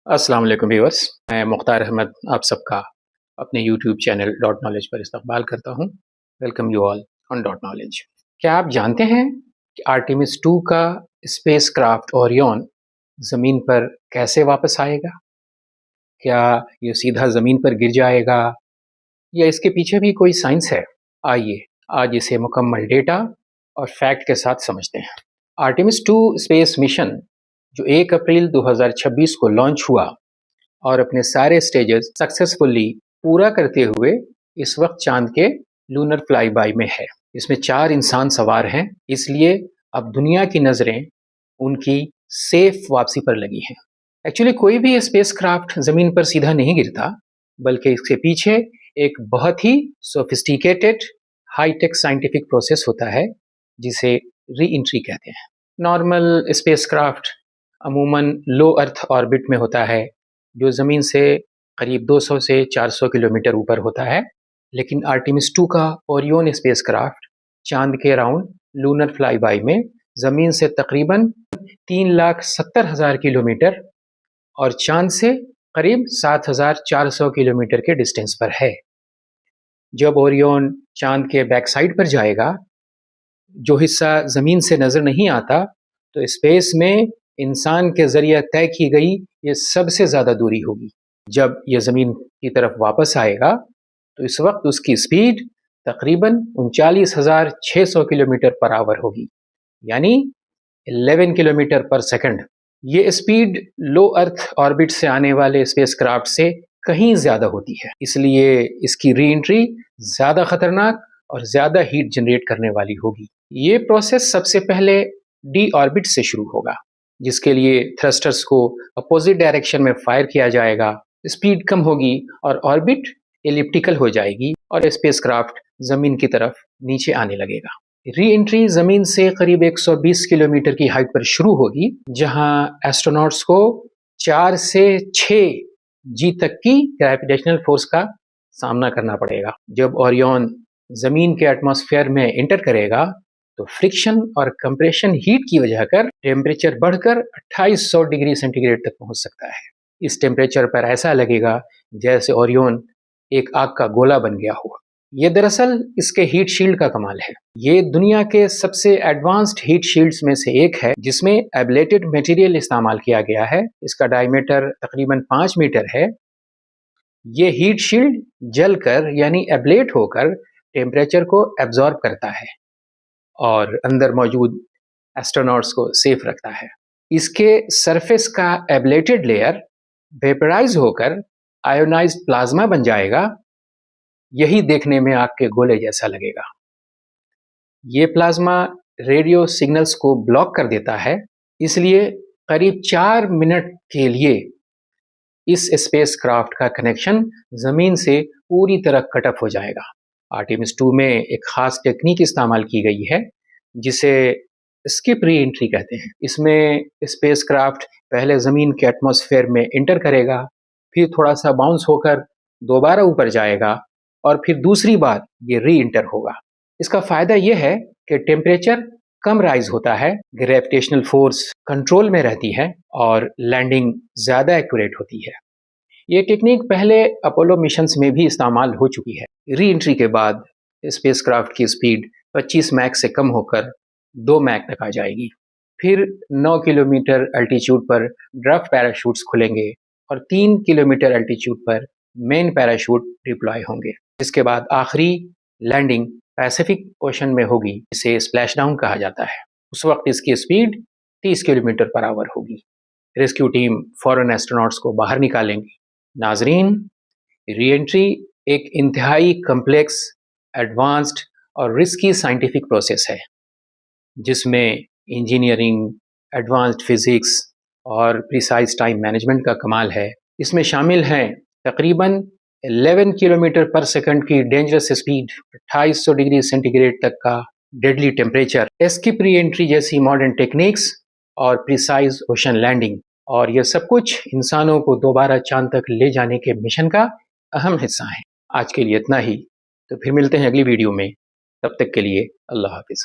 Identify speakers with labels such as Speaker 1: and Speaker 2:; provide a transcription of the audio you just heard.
Speaker 1: अस्सलाम वालेकुम व्यूअर्स, मैं मुख्तार अहमद आप सबका अपने यूट्यूब चैनल डॉट नॉलेज पर इस्तकबाल करता हूं। Welcome you all on dot knowledge. क्या आप जानते हैं कि आर्टेमिस 2 का स्पेस क्राफ्ट ओरियन ज़मीन पर कैसे वापस आएगा? क्या ये सीधा ज़मीन पर गिर जाएगा या इसके पीछे भी कोई साइंस है? आइए आज इसे मुकम्मल डेटा और फैक्ट के साथ समझते हैं। आर्टेमिस 2 स्पेस मिशन जो 1 अप्रैल 2026 को लॉन्च हुआ और अपने सारे स्टेजेस सक्सेसफुली पूरा करते हुए इस वक्त चांद के लूनर फ्लाई बाई में है। इसमें 4 इंसान सवार हैं, इसलिए अब दुनिया की नज़रें उनकी सेफ वापसी पर लगी हैं। एक्चुअली कोई भी स्पेस क्राफ्ट ज़मीन पर सीधा नहीं गिरता, बल्कि इसके पीछे एक बहुत ही सोफिस्टिकेटेड हाईटेक साइंटिफिक प्रोसेस होता है जिसे री एंट्री कहते हैं। नॉर्मल स्पेस क्राफ्ट अमूमन लो अर्थ ऑर्बिट में होता है, जो ज़मीन से करीब 200 से 400 किलोमीटर ऊपर होता है। लेकिन आर्टेमिस 2 का ओरियन स्पेस क्राफ्ट चांद के अराउंड लूनर फ्लाई बाई में ज़मीन से तकरीबन 3,70,000 किलोमीटर और चांद से करीब 7,400 किलोमीटर के डिस्टेंस पर है। जब ओरियन चांद के बैक साइड पर जाएगा, जो हिस्सा ज़मीन से नज़र नहीं आता, तो स्पेस में इंसान के ज़रिए तय की गई ये सबसे ज़्यादा दूरी होगी। जब ये ज़मीन की तरफ वापस आएगा तो इस वक्त उसकी स्पीड तकरीबन 39,600 किलोमीटर पर आवर होगी, यानी 11 किलोमीटर पर सेकंड। ये स्पीड लो अर्थ ऑर्बिट से आने वाले स्पेस क्राफ्ट से कहीं ज़्यादा होती है, इसलिए इसकी री एंट्री ज़्यादा खतरनाक और ज़्यादा हीट जनरेट करने वाली होगी। ये प्रोसेस सबसे पहले डी ऑर्बिट से शुरू होगा, जिसके लिए थ्रस्टर्स को अपोजिट डायरेक्शन में फायर किया जाएगा। स्पीड कम होगी और ऑर्बिट एलिप्टिकल हो जाएगी और स्पेसक्राफ्ट ज़मीन की तरफ नीचे आने लगेगा। री एंट्री ज़मीन से करीब 120 किलोमीटर की हाइट पर शुरू होगी, जहां एस्ट्रोनॉट्स को 4 से 6 जी तक की ग्रेविटेशनल फोर्स का सामना करना पड़ेगा। जब ओरियन ज़मीन के एटमॉस्फेयर में एंटर करेगा तो फ्रिक्शन और कंप्रेशन हीट की वजह कर टेम्परेचर बढ़कर 2800 डिग्री सेंटीग्रेड तक पहुंच सकता है। इस टेम्परेचर पर ऐसा लगेगा जैसे ओरियन एक आग का गोला बन गया हो। ये दरअसल इसके हीट शील्ड का कमाल है। ये दुनिया के सबसे एडवांस्ड हीट शील्ड्स में से एक है, जिसमें एब्लेटेड मटेरियल इस्तेमाल किया गया है। इसका डायमीटर तकरीबन 5 मीटर है। ये हीट शील्ड जलकर यानी एब्लेट होकर टेम्परेचर को एब्जॉर्ब करता है और अंदर मौजूद एस्ट्रोनॉट्स को सेफ रखता है। इसके सरफेस का एब्लेटेड लेयर वेपराइज होकर आयोनाइज्ड प्लाज्मा बन जाएगा। यही देखने में आग के गोले जैसा लगेगा। ये प्लाज्मा रेडियो सिग्नल्स को ब्लॉक कर देता है, इसलिए करीब 4 मिनट के लिए इस स्पेस क्राफ्ट का कनेक्शन ज़मीन से पूरी तरह कट ऑफ हो जाएगा। आर्टेमिस 2 में एक ख़ास टेक्निक इस्तेमाल की गई है जिसे स्किप री एंट्री कहते हैं। इसमें स्पेस क्राफ्ट पहले ज़मीन के एटमॉस्फेयर में एंटर करेगा, फिर थोड़ा सा बाउंस होकर दोबारा ऊपर जाएगा और फिर दूसरी बार ये री एंटर होगा। इसका फ़ायदा यह है कि टेम्परेचर कम राइज होता है, ग्रेविटेशनल फोर्स कंट्रोल में रहती है और लैंडिंग ज़्यादा एक्यूरेट होती है। ये टेक्निक पहले अपोलो मिशंस में भी इस्तेमाल हो चुकी है। री एंट्री के बाद स्पेसक्राफ्ट की स्पीड 25 मैक से कम होकर 2 मैक तक आ जाएगी। फिर 9 किलोमीटर अल्टीट्यूड पर ड्राफ्ट पैराशूट्स खुलेंगे और 3 किलोमीटर अल्टीट्यूड पर मेन पैराशूट डिप्लॉय होंगे। इसके बाद आखिरी लैंडिंग पैसिफिक ओशन में होगी, इसे स्प्लैश डाउन कहा जाता है। उस वक्त इसकी स्पीड 30 किलोमीटर पर आवर होगी। रेस्क्यू टीम फॉरेन एस्ट्रोनॉट्स को बाहर निकालेंगी। नाजरीन, री एंट्री एक इंतहाई कम्प्लेक्स, एडवांस्ड और रिस्की साइंटिफिक प्रोसेस है, जिसमें इंजीनियरिंग, एडवांस्ड फिजिक्स और प्रिसाइज टाइम मैनेजमेंट का कमाल है। इसमें शामिल हैं तकरीबन 11 किलोमीटर पर सेकंड की डेंजरस स्पीड, 2800 डिग्री सेंटीग्रेड तक का डेडली टेम्परेचर, एस्किप री एंट्री जैसी मॉडर्न टेक्निक्स और प्रिसाइज ओशन लैंडिंग, और यह सब कुछ इंसानों को दोबारा चांद तक ले जाने के मिशन का अहम हिस्सा है। आज के लिए इतना ही, तो फिर मिलते हैं अगली वीडियो में। तब तक के लिए अल्लाह हाफिज़।